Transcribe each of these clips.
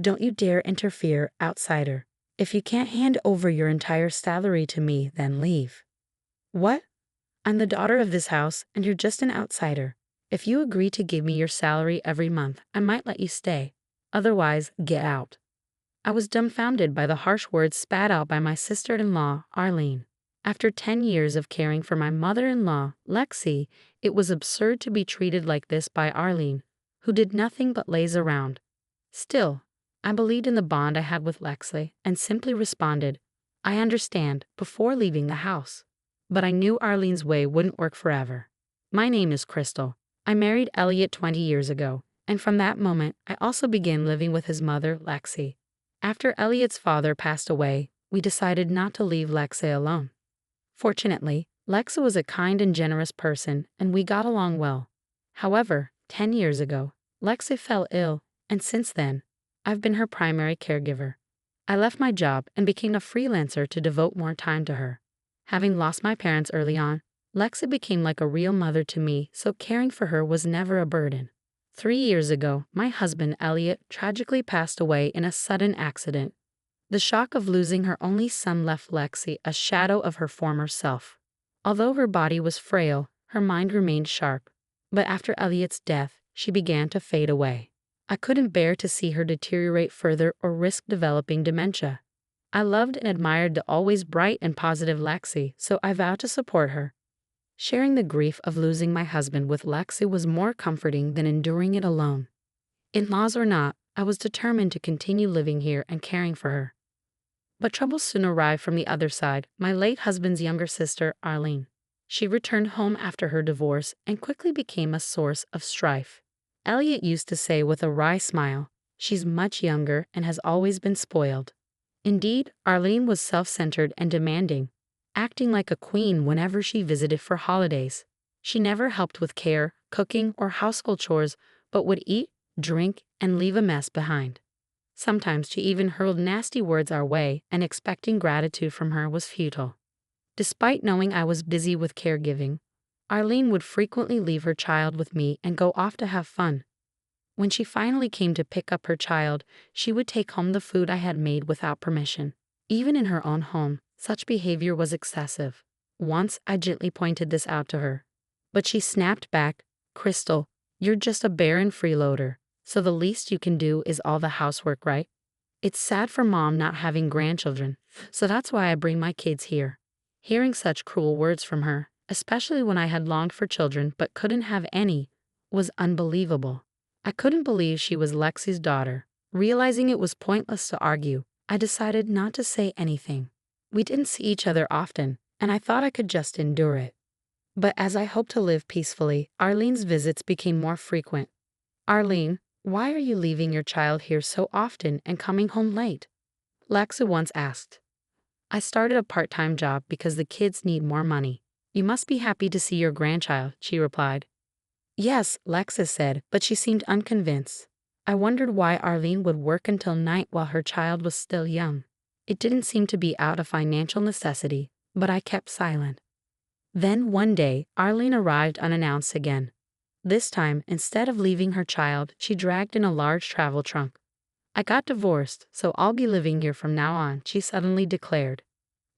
Don't you dare interfere, outsider. If you can't hand over your entire salary to me, then leave. What? I'm the daughter of this house, and you're just an outsider. If you agree to give me your salary every month, I might let you stay. Otherwise, get out. I was dumbfounded by the harsh words spat out by my sister-in-law, Arlene. After 10 years of caring for my mother-in-law, Lexi, it was absurd to be treated like this by Arlene, who did nothing but laze around. Still, I believed in the bond I had with Lexi and simply responded, I understand, before leaving the house. But I knew Arlene's way wouldn't work forever. My name is Crystal. I married Elliot 20 years ago, and from that moment, I also began living with his mother, Lexi. After Elliot's father passed away, we decided not to leave Lexi alone. Fortunately, Lexi was a kind and generous person, and we got along well. However, 10 years ago, Lexi fell ill, and since then, I've been her primary caregiver. I left my job and became a freelancer to devote more time to her. Having lost my parents early on, Lexi became like a real mother to me, so caring for her was never a burden. 3 years ago, my husband Elliot tragically passed away in a sudden accident. The shock of losing her only son left Lexi a shadow of her former self. Although her body was frail, her mind remained sharp. But after Elliot's death, she began to fade away. I couldn't bear to see her deteriorate further or risk developing dementia. I loved and admired the always bright and positive Lexi, so I vowed to support her. Sharing the grief of losing my husband with Lexi was more comforting than enduring it alone. In-laws or not, I was determined to continue living here and caring for her. But trouble soon arrived from the other side, my late husband's younger sister, Arlene. She returned home after her divorce and quickly became a source of strife. Elliot used to say with a wry smile, she's much younger and has always been spoiled. Indeed, Arlene was self-centered and demanding, acting like a queen whenever she visited for holidays. She never helped with care, cooking, or household chores, but would eat, drink, and leave a mess behind. Sometimes she even hurled nasty words our way, and expecting gratitude from her was futile. Despite knowing I was busy with caregiving, Arlene would frequently leave her child with me and go off to have fun. When she finally came to pick up her child, she would take home the food I had made without permission. Even in her own home, such behavior was excessive. Once I gently pointed this out to her. But she snapped back, Crystal, you're just a barren freeloader, so the least you can do is all the housework, right? It's sad for mom not having grandchildren, so that's why I bring my kids here. Hearing such cruel words from her, especially when I had longed for children but couldn't have any, was unbelievable. I couldn't believe she was Lexi's daughter. Realizing it was pointless to argue, I decided not to say anything. We didn't see each other often, and I thought I could just endure it. But as I hoped to live peacefully, Arlene's visits became more frequent. Arlene, why are you leaving your child here so often and coming home late? Lexi once asked. I started a part-time job because the kids need more money. You must be happy to see your grandchild, she replied. Yes, Lexi said, but she seemed unconvinced. I wondered why Arlene would work until night while her child was still young. It didn't seem to be out of financial necessity, but I kept silent. Then one day, Arlene arrived unannounced again. This time, instead of leaving her child, she dragged in a large travel trunk. I got divorced, so I'll be living here from now on, she suddenly declared.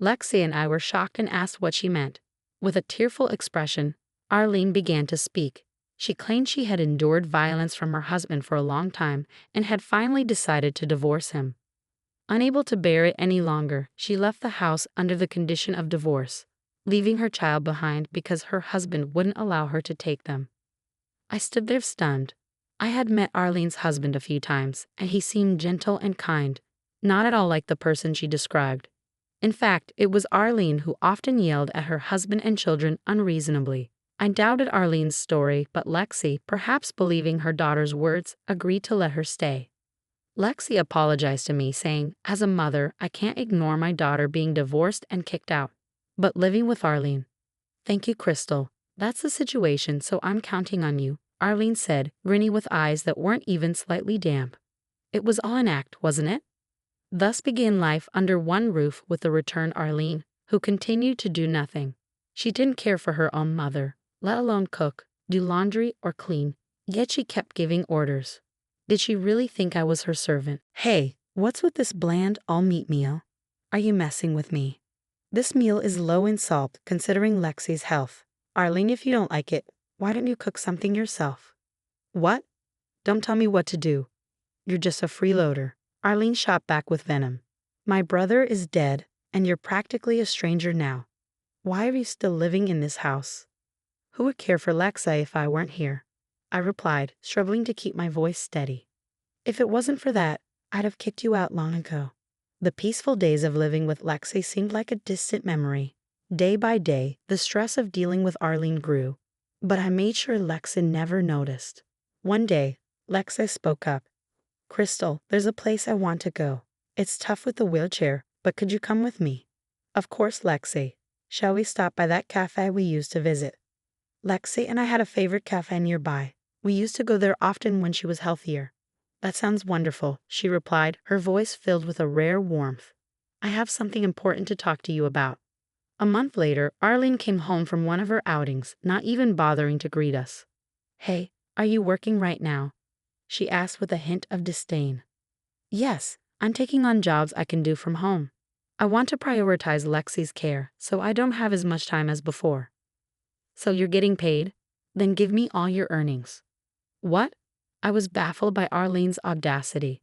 Lexi and I were shocked and asked what she meant. With a tearful expression, Arlene began to speak. She claimed she had endured violence from her husband for a long time and had finally decided to divorce him. Unable to bear it any longer, she left the house under the condition of divorce, leaving her child behind because her husband wouldn't allow her to take them. I stood there stunned. I had met Arlene's husband a few times, and he seemed gentle and kind, not at all like the person she described. In fact, it was Arlene who often yelled at her husband and children unreasonably. I doubted Arlene's story, but Lexi, perhaps believing her daughter's words, agreed to let her stay. Lexi apologized to me, saying, as a mother, I can't ignore my daughter being divorced and kicked out, but living with Arlene. Thank you, Crystal. That's the situation, so I'm counting on you, Arlene said, grinning with eyes that weren't even slightly damp. It was all an act, wasn't it? Thus began life under one roof with the returned Arlene, who continued to do nothing. She didn't care for her own mother, let alone cook, do laundry, or clean, yet she kept giving orders. Did she really think I was her servant? Hey, what's with this bland all-meat meal? Are you messing with me? This meal is low in salt considering Lexi's health. Arlene, if you don't like it, why don't you cook something yourself? What? Don't tell me what to do. You're just a freeloader. Arlene shot back with venom. My brother is dead, and you're practically a stranger now. Why are you still living in this house? Who would care for Lexi if I weren't here? I replied, struggling to keep my voice steady. If it wasn't for that, I'd have kicked you out long ago. The peaceful days of living with Lexi seemed like a distant memory. Day by day, the stress of dealing with Arlene grew, but I made sure Lexi never noticed. One day, Lexi spoke up. Crystal, there's a place I want to go. It's tough with the wheelchair, but could you come with me? Of course, Lexi. Shall we stop by that cafe we used to visit? Lexi and I had a favorite cafe nearby. We used to go there often when she was healthier. That sounds wonderful, she replied, her voice filled with a rare warmth. I have something important to talk to you about. A month later, Arlene came home from one of her outings, not even bothering to greet us. Hey, are you working right now? She asked with a hint of disdain. Yes, I'm taking on jobs I can do from home. I want to prioritize Lexi's care, so I don't have as much time as before. So you're getting paid? Then give me all your earnings. What? I was baffled by Arlene's audacity.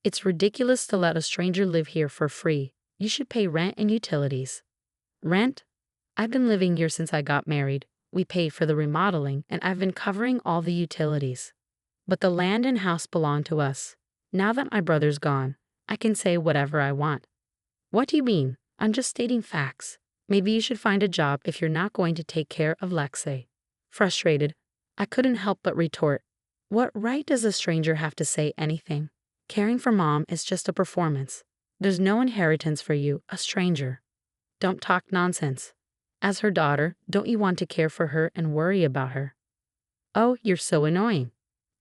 It's ridiculous to let a stranger live here for free. You should pay rent and utilities. Rent? I've been living here since I got married. We paid for the remodeling, and I've been covering all the utilities. But the land and house belong to us. Now that my brother's gone, I can say whatever I want. What do you mean? I'm just stating facts. Maybe you should find a job if you're not going to take care of Lexi. Frustrated, I couldn't help but retort. What right does a stranger have to say anything? Caring for Mom is just a performance. There's no inheritance for you, a stranger. Don't talk nonsense. As her daughter, don't you want to care for her and worry about her? Oh, you're so annoying.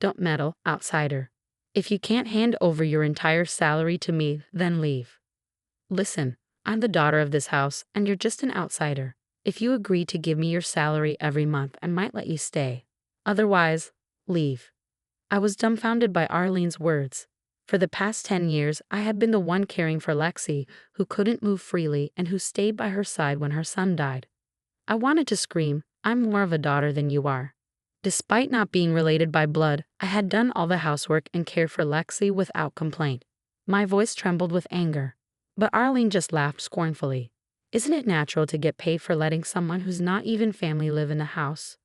Don't meddle, outsider. If you can't hand over your entire salary to me, then leave. Listen, I'm the daughter of this house, and you're just an outsider. If you agree to give me your salary every month, I might let you stay. Otherwise, leave. I was dumbfounded by Arlene's words. For the past 10 years, I had been the one caring for Lexi, who couldn't move freely and who stayed by her side when her son died. I wanted to scream, I'm more of a daughter than you are. Despite not being related by blood, I had done all the housework and cared for Lexi without complaint. My voice trembled with anger. But Arlene just laughed scornfully. Isn't it natural to get paid for letting someone who's not even family live in the house?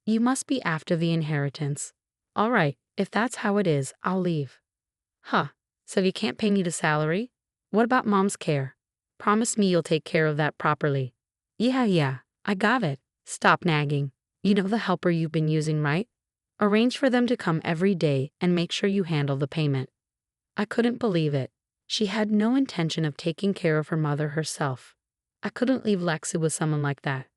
You must be after the inheritance. All right, if that's how it is, I'll leave. Huh, so you can't pay me the salary? What about Mom's care? Promise me you'll take care of that properly. Yeah, I got it. Stop nagging. You know the helper you've been using, right? Arrange for them to come every day and make sure you handle the payment. I couldn't believe it. She had no intention of taking care of her mother herself. I couldn't leave Lexi with someone like that.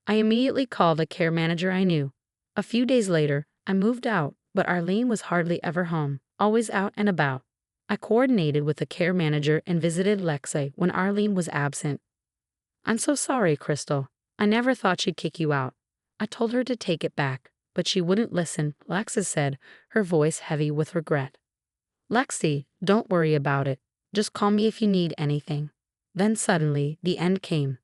I immediately called a care manager I knew. A few days later, I moved out, but Arlene was hardly ever home, always out and about. I coordinated with the care manager and visited Lexi when Arlene was absent. I'm so sorry, Crystal. I never thought she'd kick you out. I told her to take it back, but she wouldn't listen, Lexi said, her voice heavy with regret. Lexi, don't worry about it. Just call me if you need anything. Then suddenly, the end came.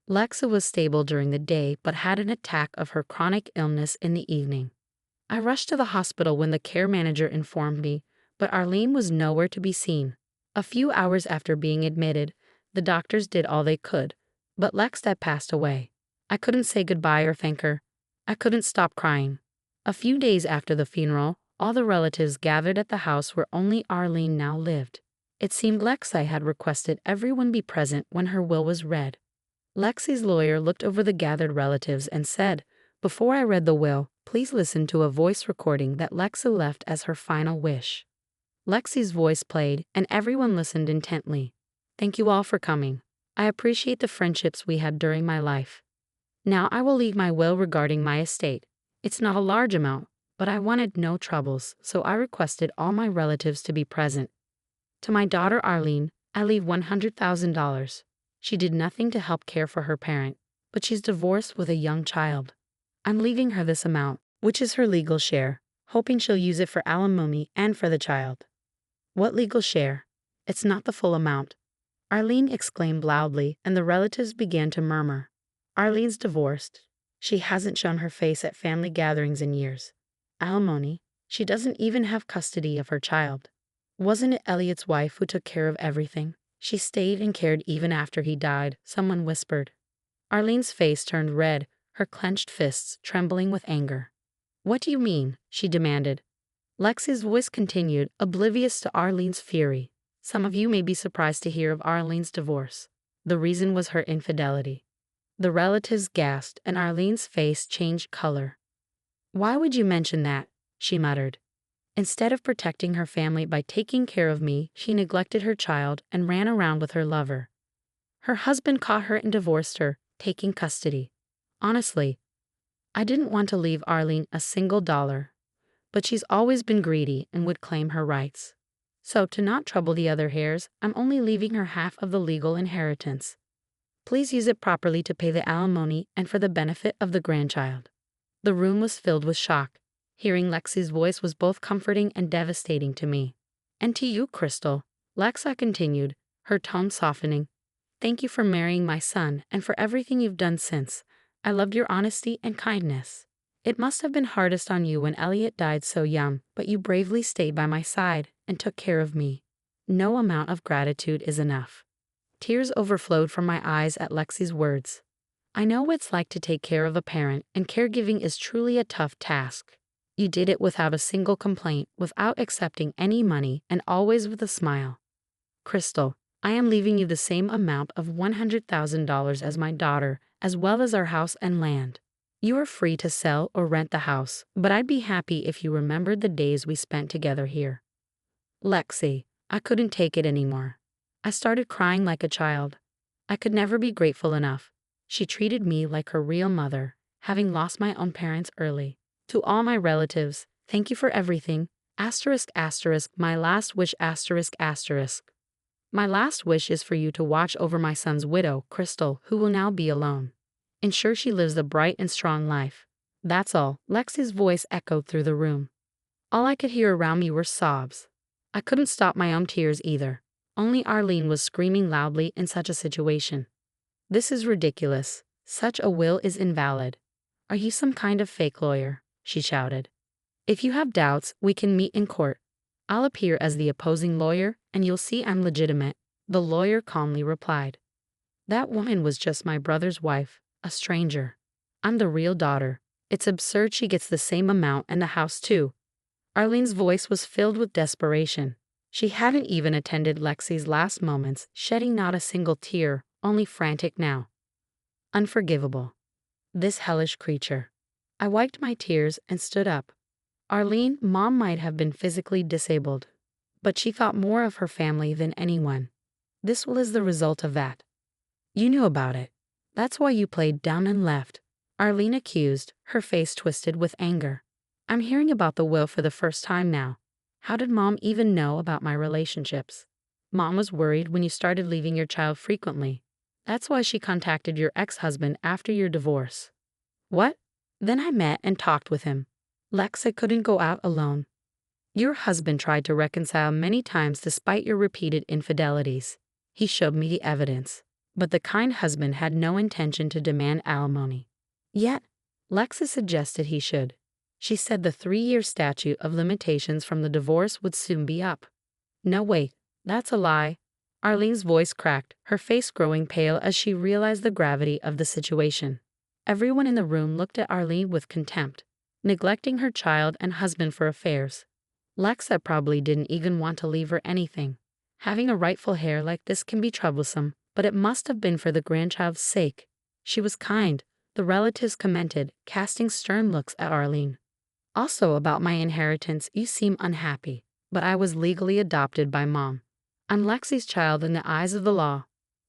Lexi was stable during the day but had an attack of her chronic illness in the evening. I rushed to the hospital when the care manager informed me, but Arlene was nowhere to be seen. A few hours after being admitted, the doctors did all they could, but Lex had passed away. I couldn't say goodbye or thank her. I couldn't stop crying. A few days after the funeral, all the relatives gathered at the house where only Arlene now lived. It seemed Lexi had requested everyone be present when her will was read. Lexi's lawyer looked over the gathered relatives and said, "Before I read the will, please listen to a voice recording that Lexi left as her final wish." Lexi's voice played, and everyone listened intently. "Thank you all for coming. I appreciate the friendships we had during my life. Now I will leave my will regarding my estate. It's not a large amount, but I wanted no troubles, so I requested all my relatives to be present. To my daughter Arlene, I leave $100,000. She did nothing to help care for her parent, but she's divorced with a young child. I'm leaving her this amount, which is her legal share. hoping she'll use it for alimony and for the child. What legal share? It's not the full amount. Arlene exclaimed loudly, and the relatives began to murmur. Arlene's divorced. She hasn't shown her face at family gatherings in years. Alimony? She doesn't even have custody of her child. Wasn't it Elliot's wife who took care of everything? She stayed and cared even after he died, someone whispered. Arlene's face turned red, her clenched fists trembling with anger. What do you mean? She demanded. Lexi's voice continued, oblivious to Arlene's fury. Some of you may be surprised to hear of Arlene's divorce. The reason was her infidelity. The relatives gasped, and Arlene's face changed color. Why would you mention that? She muttered. Instead of protecting her family by taking care of me, she neglected her child and ran around with her lover. Her husband caught her and divorced her, taking custody. Honestly, I didn't want to leave Arlene a single dollar, but she's always been greedy and would claim her rights. So to not trouble the other heirs, I'm only leaving her half of the legal inheritance. Please use it properly to pay the alimony and for the benefit of the grandchild. The room was filled with shock. Hearing Lexi's voice was both comforting and devastating to me. And to you, Crystal, Lexa continued, her tone softening. Thank you for marrying my son and for everything you've done since. I loved your honesty and kindness. It must have been hardest on you when Elliot died so young, but you bravely stayed by my side and took care of me. No amount of gratitude is enough. Tears overflowed from my eyes at Lexi's words. I know what it's like to take care of a parent, and caregiving is truly a tough task. You did it without a single complaint, without accepting any money, and always with a smile. Crystal, I am leaving you the same amount of $100,000 as my daughter, as well as our house and land. You are free to sell or rent the house, but I'd be happy if you remembered the days we spent together here. Lexi, I couldn't take it anymore. I started crying like a child. I could never be grateful enough. She treated me like her real mother, having lost my own parents early. To all my relatives, thank you for everything. Asterisk asterisk, my last wish asterisk asterisk. My last wish is for you to watch over my son's widow, Crystal, who will now be alone. Ensure she lives a bright and strong life. That's all. Lexi's voice echoed through the room. All I could hear around me were sobs. I couldn't stop my own tears either. Only Arlene was screaming loudly in such a situation. This is ridiculous. Such a will is invalid. Are you some kind of fake lawyer? She shouted. If you have doubts, we can meet in court. I'll appear as the opposing lawyer, and you'll see I'm legitimate, the lawyer calmly replied. That woman was just my brother's wife, a stranger. I'm the real daughter. It's absurd she gets the same amount and the house too. Arlene's voice was filled with desperation. She hadn't even attended Lexi's last moments, shedding not a single tear, only frantic now. Unforgivable. This hellish creature. I wiped my tears and stood up. Arlene, Mom might have been physically disabled, but she thought more of her family than anyone. This was the result of that. You knew about it. That's why you played down and left, Arlene accused, her face twisted with anger. I'm hearing about the will for the first time now. How did Mom even know about my relationships? Mom was worried when you started leaving your child frequently. That's why she contacted your ex-husband after your divorce. What? Then I met and talked with him. Lexa couldn't go out alone. Your husband tried to reconcile many times despite your repeated infidelities. He showed me the evidence. But the kind husband had no intention to demand alimony. Yet, Lexa suggested he should. She said the 3-year statute of limitations from the divorce would soon be up. No, wait, that's a lie. Arlene's voice cracked, her face growing pale as she realized the gravity of the situation. Everyone in the room looked at Arlene with contempt, neglecting her child and husband for affairs. Lexa probably didn't even want to leave her anything. Having a rightful heir like this can be troublesome, but it must have been for the grandchild's sake. She was kind, the relatives commented, casting stern looks at Arlene. Also about my inheritance, you seem unhappy, but I was legally adopted by Mom. I'm Lexi's child in the eyes of the law.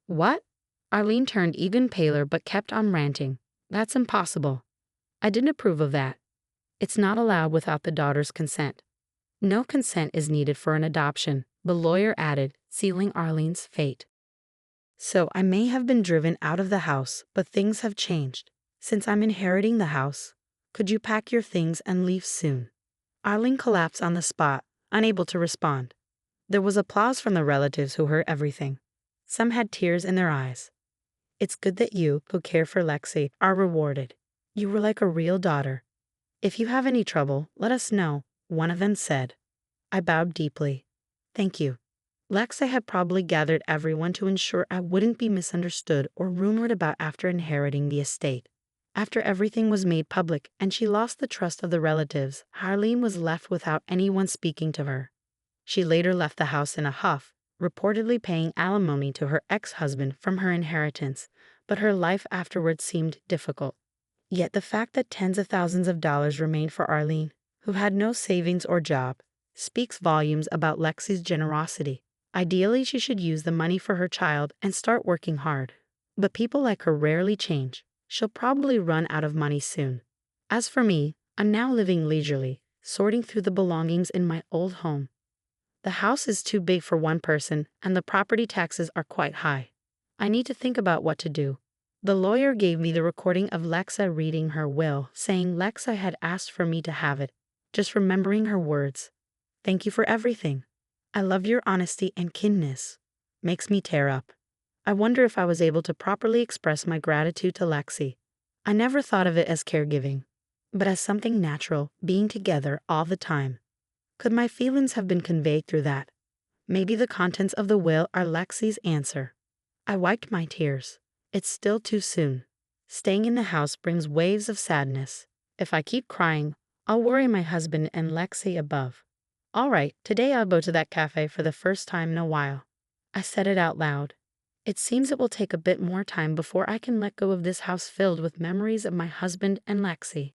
What? Arlene turned even paler but kept on ranting. That's impossible. I didn't approve of that. It's not allowed without the daughter's consent. No consent is needed for an adoption, the lawyer added, sealing Arlene's fate. So I may have been driven out of the house, but things have changed. Since I'm inheriting the house, could you pack your things and leave soon? Arlene collapsed on the spot, unable to respond. There was applause from the relatives who heard everything. Some had tears in their eyes. It's good that you, who care for Lexi, are rewarded. You were like a real daughter. If you have any trouble, let us know, one of them said. I bowed deeply. Thank you. Lexi had probably gathered everyone to ensure I wouldn't be misunderstood or rumored about after inheriting the estate. After everything was made public and she lost the trust of the relatives, Arlene was left without anyone speaking to her. She later left the house in a huff, reportedly paying alimony to her ex-husband from her inheritance, but her life afterwards seemed difficult. Yet the fact that tens of thousands of dollars remained for Arlene, who had no savings or job, speaks volumes about Lexi's generosity. Ideally, she should use the money for her child and start working hard. But people like her rarely change. She'll probably run out of money soon. As for me, I'm now living leisurely, sorting through the belongings in my old home. The house is too big for one person, and the property taxes are quite high. I need to think about what to do. The lawyer gave me the recording of Lexi reading her will, saying Lexi had asked for me to have it. Just remembering her words. Thank you for everything. I love your honesty and kindness. Makes me tear up. I wonder if I was able to properly express my gratitude to Lexi. I never thought of it as caregiving, but as something natural, being together all the time. Could my feelings have been conveyed through that? Maybe the contents of the will are Lexi's answer. I wiped my tears. It's still too soon. Staying in the house brings waves of sadness. If I keep crying, I'll worry my husband and Lexi above. All right, today I'll go to that cafe for the first time in a while. I said it out loud. It seems it will take a bit more time before I can let go of this house filled with memories of my husband and Lexi.